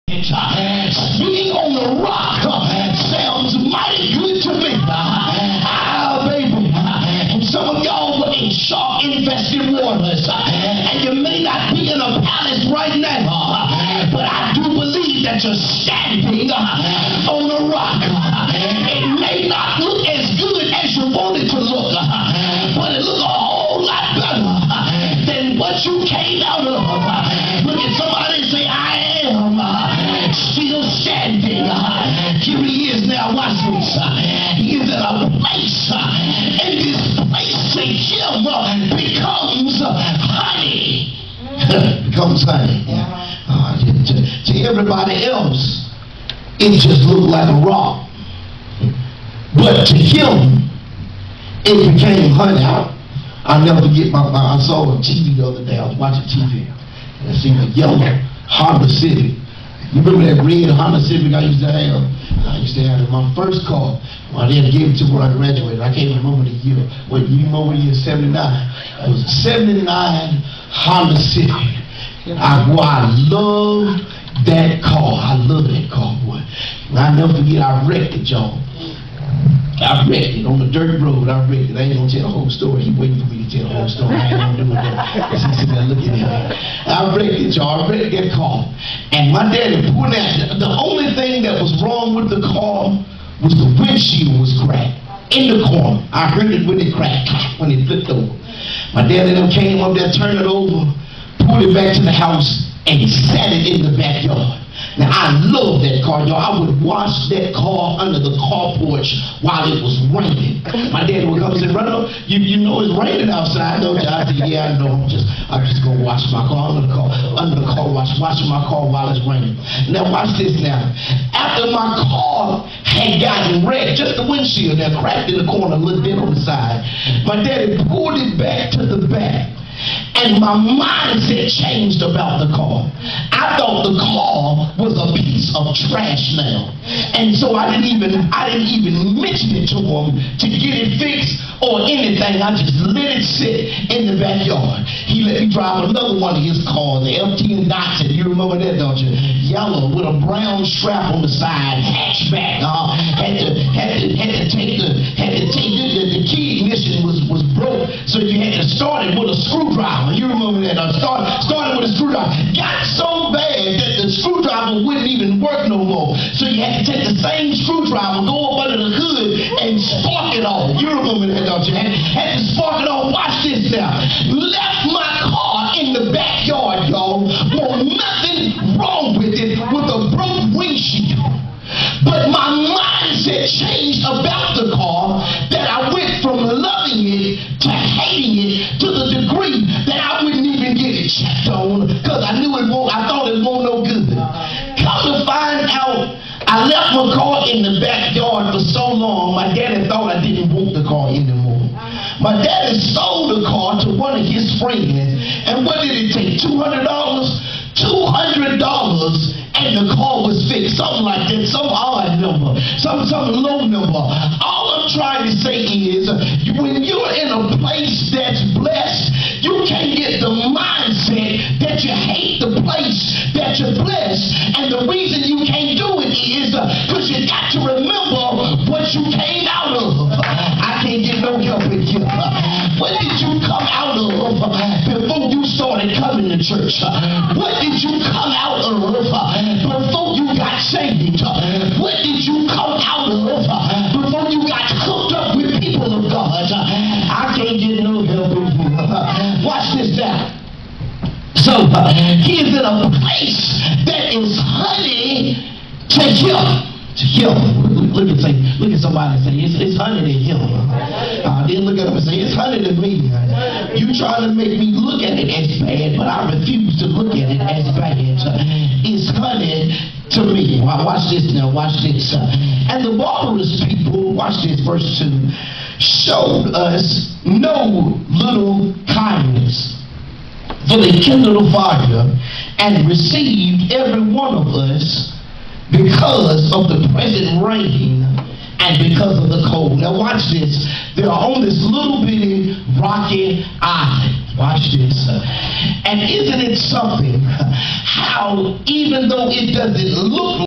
Being on the rock sounds mighty good to me. Baby, some of y'all were in shark-infested waters, and you may not be in a palace right now, but I do believe that you're standing on a rock. It may not look as good as you want it to look, but it looks a whole lot better than what you came out of. Look at somebody and say, I am still standing. Here he is now. Watch this. He is in a place, and this place to him becomes honey. Becomes honey. To everybody else, it just looked like a rock. But to him, it became honey. I'll never forget I saw on TV the other day. I was watching TV. I seen a yellow Honda Civic. You remember that red Honda Civic I used to have? I used to have it. My first car. My dad gave it to me when I graduated. I can't remember the year. What you remember the year? 79. It was a 79 Honda Civic. I loved that car. I love that car, boy. I'll never forget I wrecked it, y'all. I wrecked it on the dirt road. I wrecked it. I ain't gonna tell the whole story. He waiting for me to tell the whole story. I ain't gonna do it though. He's sitting there looking at me. I wrecked it, y'all. I wrecked that car. And my daddy pulled out. The only thing that was wrong with the car was the windshield was cracked in the corner. I heard it when it cracked, when it flipped over. My daddy then came up there, turned it over, pulled it back to the house, and sat it in the backyard. Now, I love that car, y'all. I would wash that car under the car porch while it was raining. My daddy would come and say, Randall, you know it's raining outside, don't you? I said, yeah, I know. I'm just going to wash my car under the car wash, washing my car while it's raining. Now, watch this now. After my car had gotten wrecked, just the windshield that cracked in the corner, a little bit on the side, my daddy pulled it back to the back. And my mindset changed about the car. I thought the car was a piece of trash now. And so I didn't even mention it to him to get it fixed or anything. I just let it sit in the backyard. He let me drive another one of his cars, the FT Datsun. You remember that, don't you? Yellow with a brown strap on the side, hatchback. Had to take the key ignition was broke, so you had to start it with a screwdriver. You remember that? Started with a screwdriver. Got so bad that the screwdriver wouldn't even work no more. So you had to take the same screwdriver, go up under the hood, and spark it off. You remember that, don't you? Had to spark it off. Watch this now. Left my car in the backyard, y'all. Well, nothing wrong with it with a broke windshield. But my mindset changed about the car that I went from loving it to hating it to the degree that I wouldn't even get it checked on because I thought it won't no good. Come to find out, I left my car in the backyard for so long, my daddy thought I didn't want the car anymore. My daddy sold the car to one of his friends, and what did it take? $200? $200, and the car was fixed. Something like that, some odd number, some low number. All I'm trying to say is, when you're in a place that's blessed, you can't get the mindset that you hate the place that you're blessed. And the reason you can't do it is because you got to remember what you came out of. I can't get no help with you. What did you come out of before you started coming to church? What did you come out of before you got saved? What did you come out of before you got hooked up with people of God? I can't get no help with you. Watch this now. So he is in a place that is honey to him. To him. Look at somebody and say, it's honey to him. Then look at him and say, it's honey to me. You trying to make me look at it as bad, but I refuse to look at it as bad. It's honey to me. Watch this now, watch this. And the barbarous people, watch this, verse 2, showed us no little kindness. For they kindled a fire and received every one of us because of the present rain and because of the cold. Now watch this. They're on this little bitty rocky island. Watch this. And isn't it something how even though it doesn't look